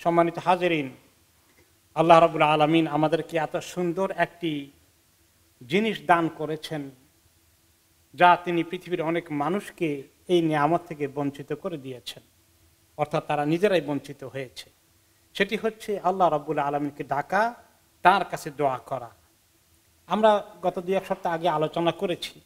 সম্মানিত হাজেরিন, আল্লাহ রাব্বুল আলামিন আমাদেরকে এত সুন্দর একটি জিনিস দান করেছেন যা তিনি পৃথিবীর অনেক মানুষকে এই নিয়ামত থেকে বঞ্চিত করে দিয়েছেন, অর্থাৎ তারা নিজেরাই বঞ্চিত হয়েছে। সেটি হচ্ছে আল্লাহ রাব্বুল আলামিনকে ডাকা, তার কাছে দোয়া করা। আমরা গত 2-1 সপ্তাহ আগে আলোচনা করেছি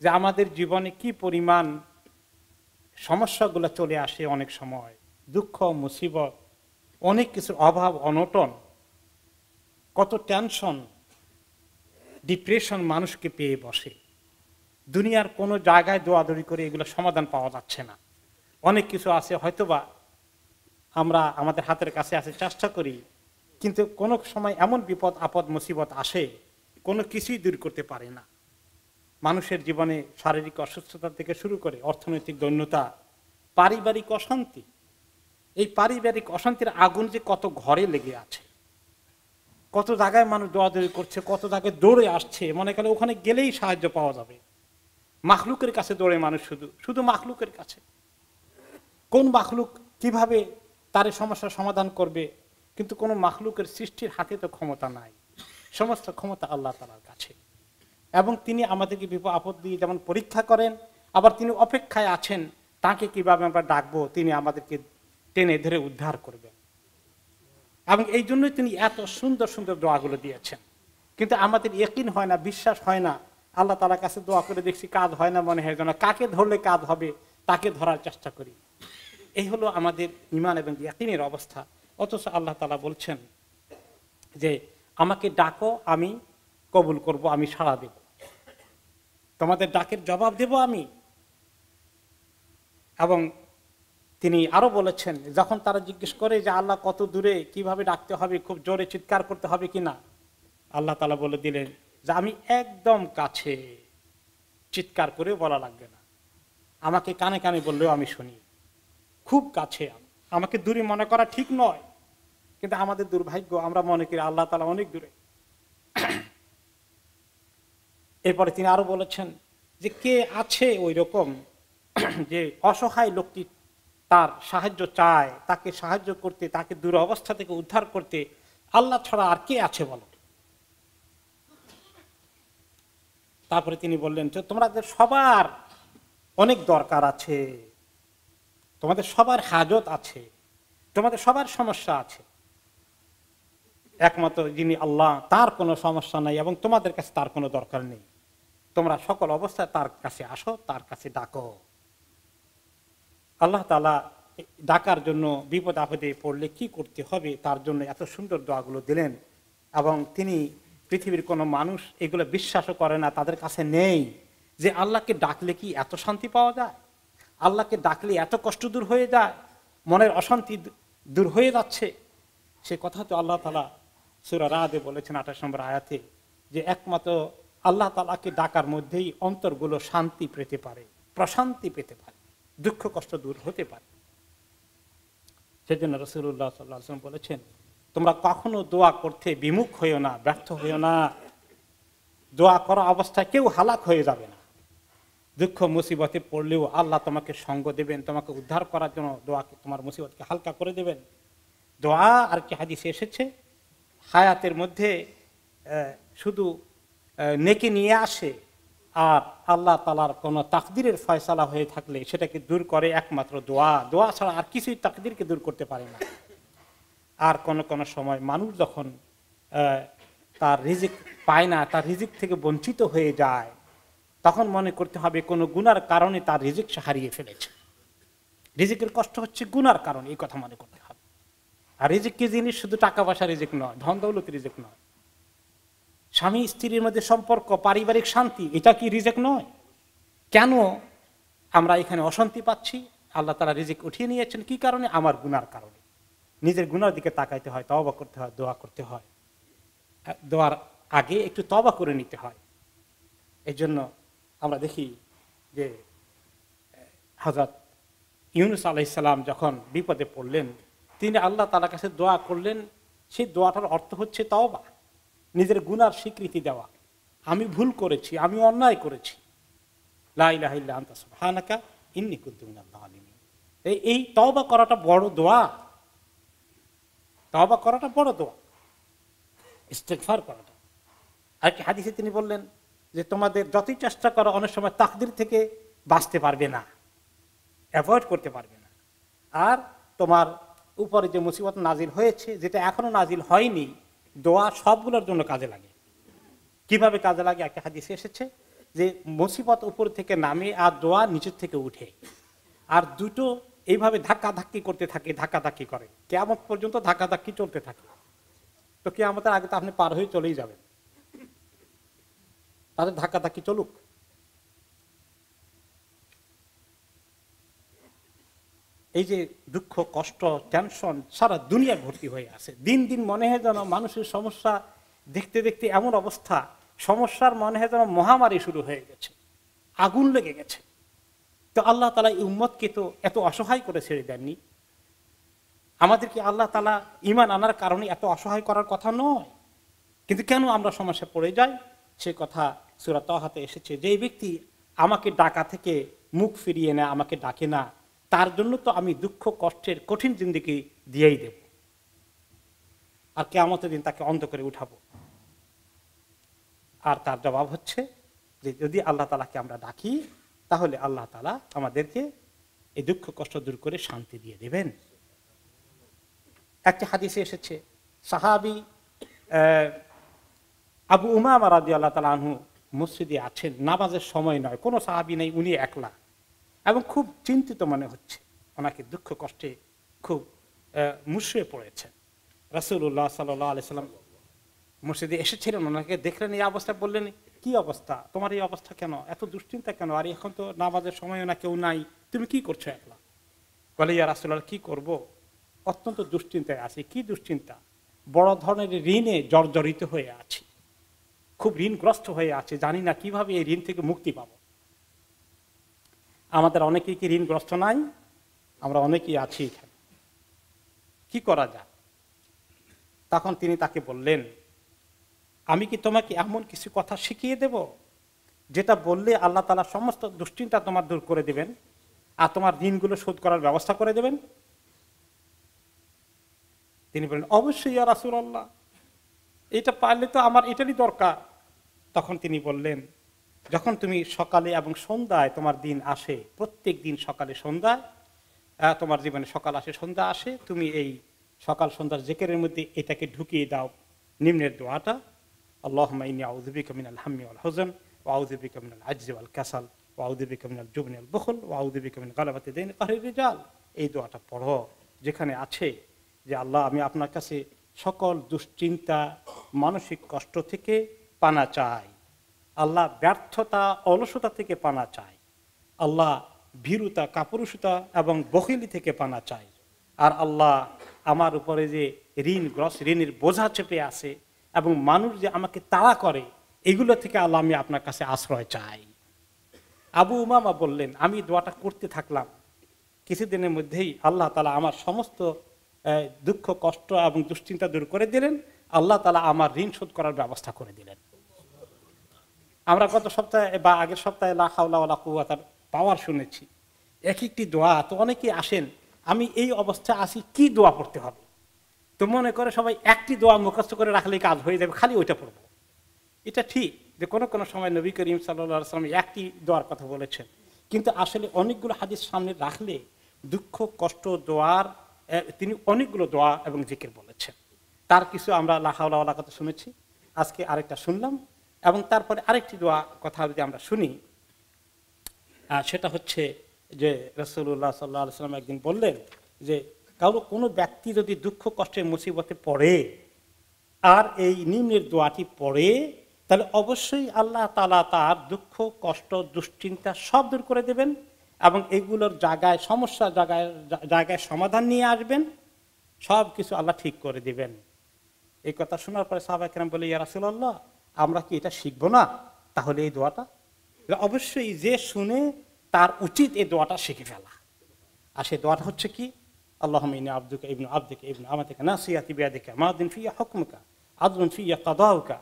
যে আমাদের জীবনে কি পরিমাণ সমস্যাগুলো চলে আসে, অনেক সময় দুঃখ মুসিবত, অনেক কিছুর অভাব অনটন, কত টেনশন ডিপ্রেশন মানুষকে পেয়ে বসে। দুনিয়ার কোনো জায়গায় দৌড়াদৌড়ি করে এগুলো সমাধান পাওয়া যাচ্ছে না। অনেক কিছু আছে হয়তোবা আমরা আমাদের হাতের কাছে আছে, চেষ্টা করি, কিন্তু কোনো সময় এমন বিপদ আপদ মুসিবত আসে কোনো কিছুই দূর করতে পারে না। মানুষের জীবনে শারীরিক অসুস্থতা থেকে শুরু করে অর্থনৈতিক দৈন্যতা, পারিবারিক অশান্তি, এই পারিবারিক অশান্তির আগুন যে কত ঘরে লেগে আছে, কত জায়গায় মানুষ দৌড়াদৌড়ি করছে, কত জায়গায় দৌড়ে আসছে, মনে করে ওখানে গেলেই সাহায্য পাওয়া যাবে। মাখলুকের কাছে দৌড়ে মানুষ, শুধু মাখলুকের কাছে। কোন মাখলুক কিভাবে তার সমস্যার সমাধান করবে, কিন্তু কোন মাখলুকের সৃষ্টির হাতে তো ক্ষমতা নাই, সমস্ত ক্ষমতা আল্লাহ তাআলার কাছে। এবং তিনি আমাদেরকে বিপদ আপদ দিয়ে যেমন পরীক্ষা করেন, আবার তিনি অপেক্ষায় আছেন তাকে কিভাবে আমরা ডাকবো, তিনি আমাদেরকে টেনে ধরে উদ্ধার করবেন। এবং এই জন্যই তিনি এত সুন্দর সুন্দর দোয়াগুলো দিয়েছেন। কিন্তু আমাদের ইয়াকিন হয় না, বিশ্বাস হয় না। আল্লাহ তাআলার কাছে দোয়া করে দেখছি কাজ হয় না, মনে হয় যেন কাকে ধরলে কাজ হবে তাকে ধরার চেষ্টা করি। এই হলো আমাদের ঈমান এবং ইয়াকিনের অবস্থা। অথচ আল্লাহ তাআলা বলছেন যে আমাকে ডাকো, আমি কবুল করব, আমি সাড়া দেব, তোমাদের ডাকের জবাব দেব আমি। এবং তিনি আরো বলেছেন, যখন তারা জিজ্ঞেস করে যে আল্লাহ কত দূরে, কিভাবে ডাকতে হবে, খুব জোরে চিৎকার করতে হবে কিনা, আল্লাহ তাআলা বলে দিলেন যে আমি একদম কাছে, চিৎকার করেও বলা লাগবে না, আমাকে কানে কানে বললেও আমি শুনি, খুব কাছে। আমাকে দূরে মনে করা ঠিক নয়, কিন্তু আমাদের দুর্ভাগ্য, আমরা মনে করি আল্লাহ তাআলা অনেক দূরে। এরপরে তিনি আরো বলেছেন যে কে আছে ওই রকম যে অসহায় লোকটি তার সাহায্য চায়, তাকে সাহায্য করতে, তাকে দূর অবস্থা থেকে উদ্ধার করতে আল্লাহ ছাড়া আর কে আছে বলো। তারপরে তিনি বললেন যে তোমাদের সবার অনেক দরকার আছে, তোমাদের সবার হাজত আছে, তোমাদের সবার সমস্যা আছে, একমাত্র যিনি আল্লাহ তার কোনো সমস্যা নাই এবং তোমাদের কাছে তার কোনো দরকার নেই। তোমরা সকল অবস্থায় তার কাছে আসো, তার কাছে ডাকো। আল্লাহ তাআলা ডাকার জন্য বিপদ আপদে পড়লে কি করতে হবে তার জন্য এত সুন্দর দোয়াগুলো দিলেন। এবং তিনি পৃথিবীর কোনো মানুষ এগুলো বিশ্বাসও করে না, তাদের কাছে নেই যে আল্লাহকে ডাকলে কি এত শান্তি পাওয়া যায়, আল্লাহকে ডাকলে এত কষ্ট দূর হয়ে যায়, মনের অশান্তি দূর হয়ে যাচ্ছে। সে কথা তো আল্লাহ তাআলা সূরা রাদে বলেছেন 28 নম্বর আয়াতে যে একমাত্র আল্লাহ তাআলাকে ডাকার মধ্যেই অন্তরগুলো শান্তি পেতে পারে, প্রশান্তি পেতে পারে, দুঃখ কষ্ট দূর হতে পারে। সেজন্য রাসূলুল্লাহ সাল্লাল্লাহু আলাইহি ওয়াসাল্লাম বলেছেন তোমরা কখনো দোয়া করতে বিমুখ হইও না, ব্যর্থ হইও না। দোয়া করা অবস্থায় কেউ হালাক হয়ে যাবে না। দুঃখ মুসিবতে পড়লেও আল্লাহ তোমাকে সঙ্গ দেবেন, তোমাকে উদ্ধার করার জন্য দোয়াকে, তোমার মুসিবতকে হালকা করে দেবেন। দোয়া আর কি হাদিসে এসেছে হায়াতের মধ্যে শুধু নেকি নিয়ে আসে, আর আল্লাহ তাআলার কোন তাকদীরের ফয়সালা হয়ে থাকলে সেটাকে দূর করে একমাত্র দোয়া। দোয়া ছাড়া আর কিছুই তাকদীরকে দূর করতে পারে না। আর কোন সময় মানুষ যখন তার রিজিক পায় না, তার রিজিক থেকে বঞ্চিত হয়ে যায়, তখন মনে করতে হবে কোনো গুনার কারণে তার রিজিক সে হারিয়ে ফেলেছে। রিজিকের কষ্ট হচ্ছে গুনার কারণে, এই কথা মনে করতে হবে। আর রিজিক কি জিনিস? শুধু টাকা পয়সা রিজিক নয়, ধন দৌলত রিজিক নয়, স্বামী স্ত্রীর মধ্যে সম্পর্ক, পারিবারিক শান্তি, এটা কি রিজিক নয়? কেন আমরা এখানে অশান্তি পাচ্ছি? আল্লাহ তাআলা রিজিক উঠিয়ে নিয়েছেন কি কারণে? আমার গুনার কারণে। নিজের গুনার দিকে তাকাইতে হয়, তওবা করতে হয়, দোয়া করতে হয়। দোয়ার আগে একটু তওবা করে নিতে হয়। এই জন্য আমরা দেখি যে হযরত ইউনূস আলাইহিস সালাম যখন বিপদে পড়লেন, তিনি আল্লাহ তাআলার কাছে দোয়া করলেন। সেই দোয়াটার অর্থ হচ্ছে তওবা, নিজের গুনার স্বীকৃতি দেওয়া। আমি ভুল করেছি, আমি অন্যায় করেছি, লা ইলাহা ইল্লা আনতা সুবহানাকা ইন্নী কুনতু মিনাল জালিমিন। এই তওবা করাটা বড় দোয়া। তওবা করাটা বড় দোয়া, ইস্তেগফার করাটা। আর কি হাদিসে তিনি বললেন যে তোমাদের যতই চেষ্টা করো অনেক সময় তাকদির থেকে বাঁচতে পারবে না, অ্যাভয়েড করতে পারবে না। আর তোমার উপরে যে মুসিবত নাজিল হয়েছে, যেটা এখনো নাজিল হয়নি, দোয়া সবগুলোর জন্য কাজে লাগে। কিভাবে কাজে লাগে? একটা হাদিসে এসেছে যে মুসিবত উপর থেকে নামে আর দোয়া নিচের থেকে উঠে, আর দুটো এইভাবে ধাক্কাধাক্কি করতে থাকে, ধাক্কাধাক্কি করে কিয়ামত পর্যন্ত ধাক্কাধাক্কি চলতে থাকে। তো কিয়ামতের আগে তো আপনি পার হয়ে চলেই যাবেন, তাদের ধাক্কাধাক্কি চলুক। এই যে দুঃখ, কষ্ট, টেনশন সারা দুনিয়া ভর্তি হয়ে আছে। দিন দিন মনে হয় যেন মানুষের সমস্যা দেখতে দেখতে এমন অবস্থা, সমস্যার মনে হয় যেন মহামারী শুরু হয়ে গেছে, আগুন লেগে গেছে। তো আল্লাহ তাআলা এই উম্মতকে তো এত অসহায় করে ছেড়ে দেননি। আমাদেরকে আল্লাহ তাআলা ঈমান আনার কারণে এত অসহায় করার কথা নয়, কিন্তু কেন আমরা সমস্যা পড়ে যাই সে কথা সূরা তাহাতে এসেছে। যে ব্যক্তি আমাকে ডাকা থেকে মুখ ফিরিয়ে নেয়, আমাকে ডাকে না, তার জন্য তো আমি দুঃখ কষ্টের কঠিন জিন্দেগি দিয়েই দেব, আর কিয়ামতের দিন তাকে অন্ধ করে উঠাবো। আর তার জবাব হচ্ছে যে যদি আল্লাহ তাআলাকে আমরা ডাকি, তাহলে আল্লাহ তাআলা আমাদেরকে এই দুঃখ কষ্ট দূর করে শান্তি দিয়ে দেবেন। একটি হাদিসে এসেছে, সাহাবী আবু উমামা রাদিয়াল্লাহু তাআলা আনহু মসজিদে আছেন, নামাজের সময় নয়, কোনো সাহাবী নেই, উনি একলা, এবং খুব চিন্তিত মনে হচ্ছে, ওনাকে দুঃখ কষ্টে খুব মুষড়ে পড়েছেন। রাসূলুল্লাহ সাল্লাল্লাহু আলাইহি সাল্লাম মসজিদে এসেছিলেন, ওনাকে দেখলেন এই অবস্থা, বললেন কি অবস্থা, তোমার এই অবস্থা কেন, এত দুশ্চিন্তা কেন, আর এখন তো নামাজের সময় না, কেউ নাই, তুমি কি করছো একলা? বলে ইয়া রাসূলুল্লাহ, কি করব, অত্যন্ত দুশ্চিন্তায় আছি। কি দুশ্চিন্তা? বড় ধরনের ঋণে জর্জরিত হয়ে আছি, খুব ঋণগ্রস্ত হয়ে আছে, জানি না কিভাবে এই ঋণ থেকে মুক্তি পাবো। আমাদের অনেকেই কি ঋণগ্রস্ত নাই? আমরা অনেকেই আছি এখানে, কি করা যায়? তখন তিনি তাকে বললেন, আমি কি তোমাকে এমন কিছু কথা শিখিয়ে দেব যেটা বললে আল্লাহ তাআলা সমস্ত দুশ্চিন্তা তোমার দূর করে দেবেন আর তোমার ঋণগুলো শোধ করার ব্যবস্থা করে দেবেন? তিনি বললেন, অবশ্যই ইয়া রাসূলুল্লাহ, এটা পারলে তো আমার এটারই দরকার। তখন তিনি বললেন, যখন তুমি সকালে এবং সন্ধ্যায় তোমার দিন আসে, প্রত্যেক দিন সকালে সন্ধ্যায় তোমার জীবনে সকাল আসে সন্ধ্যা আসে, তুমি এই সকাল সন্ধ্যার জিকিরের মধ্যে এটাকে ঢুকিয়ে দাও, নিম্নের দোয়াটা, আল্লাহুম্মা ইন্নী আউযু বিকা মিনাল হাম্মি ওয়াল হুজন ওয়া আউযু বিকা মিনাল আজজি ওয়াল কাসাল ওয়া আউযু বিকা মিনাল জুবনি ওয়াল বুখল ওয়া আউযু বিকা মিন গালাবাতি দাইনি কাহরির রিজাল। এই দোয়াটা পড়ো, যেখানে আছে যে আল্লাহ, আমি আপনার কাছে সকল দুশ্চিন্তা, মানসিক কষ্ট থেকে পানা চাই, আল্লাহ ব্যর্থতা, অলসতা থেকে পানা চাই, আল্লাহ ভীরুতা, কাপুরুষতা এবং বখিলি থেকে পানা চাই, আর আল্লাহ আমার উপরে যে ঋণের বোঝা চেপে আছে এবং মানুষ যে আমাকে তাড়া করে, এগুলো থেকে আল্লাহ আমি আপনার কাছে আশ্রয় চাই। আবু উমামা বললেন, আমি দোয়াটা করতে থাকলাম, কিছুদিনের মধ্যেই আল্লাহ তাআলা আমার সমস্ত দুঃখ কষ্ট এবং দুশ্চিন্তা দূর করে দিলেন, আল্লাহ তাআলা আমার ঋণ শোধ করার ব্যবস্থা করে দিলেন। আমরা গত সপ্তাহে বা আগের সপ্তাহে লা হাওলা ওয়ালা কুওয়াতার পাওয়ার শুনেছি। এক একটি দোয়া, তো অনেকেই আসেন, আমি এই অবস্থায় আসি, কি দোয়া পড়তে হবে? তো মনে করে সবাই একটি দোয়া মুখস্থ করে রাখলেই কাজ হয়ে যাবে, খালি ওইটা পড়বো। এটা ঠিক যে কোনো কোনো সময় নবী করিম সাল্লাল্লাহু আলাইহি ওয়াসাল্লাম একটি দোয়ার কথা বলেছেন, কিন্তু আসলে অনেকগুলো হাদিস সামনে রাখলে দুঃখ কষ্ট দোয়ার তিনি অনেকগুলো দোয়া এবং জিকির বলেছেন। তার কিছু আমরা লা হাওলা ওয়ালা কথা শুনেছি, আজকে আরেকটা শুনলাম, এবং তারপরে আরেকটি দোয়া কথা যদি আমরা শুনি, সেটা হচ্ছে যে রাসূলুল্লাহ সাল্লাল্লাহু আলাইহি ওয়াসাল্লাম একদিন বললেন যে কোনো ব্যক্তি যদি দুঃখ কষ্টের মুসিবতে পড়ে আর এই নিম্নের দোয়াটি পড়ে, তাহলে অবশ্যই আল্লাহ তাআলা তার দুঃখ কষ্ট দুশ্চিন্তা সব দূর করে দেবেন এবং এগুলোর জায়গায়, সমস্যা জায়গায় সমাধান নিয়ে আসবেন, সব কিছু আল্লাহ ঠিক করে দিবেন। এই কথা শোনার পরে সাহাবায়ে কেরাম বলে, ইয়া রাসূলুল্লাহ, আমরা কি এটা শিখবো না তাহলে এই দোয়াটা? অবশ্যই যে শুনে তার উচিত এই দোয়াটা শিখে ফেলা। আর সেই দোয়াটা হচ্ছে কি, আল্লাহুম্মা ইন্নী আবদুকা ইবনু আবদিকা ইবনু আমাতিকা নাসিয়াতি বিয়াদিকা মাদিন ফিয়া হুকমুকা আদলুন ফিয়া কাদাউকা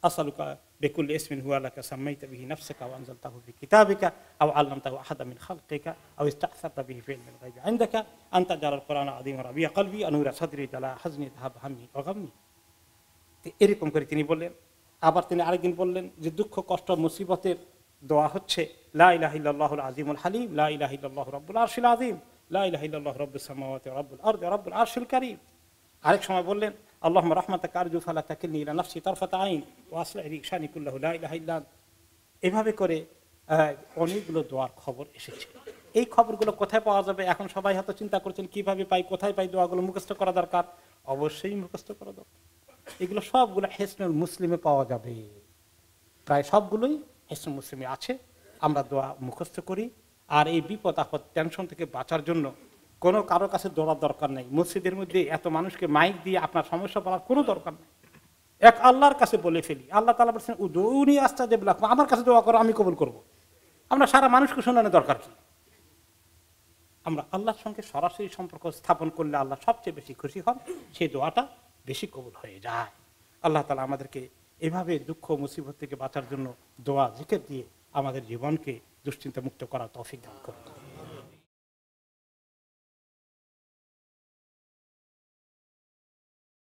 আসআলুকা বিকুল্লি ইসমিন হুয়া লাকা সাম্মাইতা বিহি নাফসাকা ওয়া আনজালতাহু ফি কিতাবিকা আও আল্লামতাহু আহাদাম মিন খালকিকা আও ইসতা'সারতা বিহি ফি ইলমিল গায়বি ইনদাকা আনতা জালাল কুরআনা আযীমা রাবিয়া কলবি আনুরা সাদরি জালা হাজনি যাহাব হাম্মি ওয়া গাম্মি। এরকম করে তিনি বললেন। আবার তিনি আরেকদিন বললেন যে দুঃখ কষ্ট মুসিবতের দোয়া হচ্ছে লা ইলাহা ইল্লাল্লাহুল আযীমুল হালিম, লা ইলাহা ইল্লাল্লাহু রাব্বুল আরশিল আযীম, লা ইলাহা ইল্লাল্লাহু রাব্বুস সামাওয়াতি ওয়া রাব্বুল আরদি ওয়া রাব্বুল আরশিল কারীম। আরেক সময় বললেন আল্লাহুম্মা রাহমাতাকা আরজু ফালা তাকিলনি ইলা নাফসি তারফাতা আইন ওয়া আসলিহ লি শানি কুল্লাহু লা ইলাহা ইল্লা আনতা। এভাবে করে অনেকগুলো দোয়ার খবর এসেছে। এই খবরগুলো কোথায় পাওয়া যাবে? এখন সবাই হয়তো চিন্তা করছেন কিভাবে পাই, কোথায় পাই? দোয়াগুলো মুখস্থ করা দরকার। অবশ্যই মুখস্থ করা দরকার। এগুলো সবগুলো হিসনুল মুসলিমে পাওয়া যাবে, প্রায় সবগুলোই হিসনুল মুসলিমে আছে। আমরা দোয়া মুখস্থ করি। আর এই বিপদ আপদ টেনশন থেকে বাঁচার জন্য কোনো কারো কাছে দৌড়ার দরকার নেই। মসজিদের মধ্যে এত মানুষকে মাইক দিয়ে আপনার সমস্যা বলার কোনো দরকার নেই। এক আল্লাহর কাছে বলে ফেলি। আল্লাহ তাআলা বলেছেন উদউনি আস্তাজিব লাকুম, আমার কাছে দোয়া করো, আমি কবুল করব। আমরা সারা মানুষকে শোনানোর দরকার কি? আমরা আল্লাহর সঙ্গে সরাসরি সম্পর্ক স্থাপন করলে আল্লাহ সবচেয়ে বেশি খুশি হন, সেই দোয়াটা বেশি কবুল হয়ে যায়। আল্লাহ তাআলা আমাদেরকে এভাবে দুঃখ মুসিবত থেকে বাঁচার জন্য দোয়া জিকির দিয়ে আমাদের জীবনকে দুশ্চিন্তা মুক্ত করার তৌফিক দান করুন।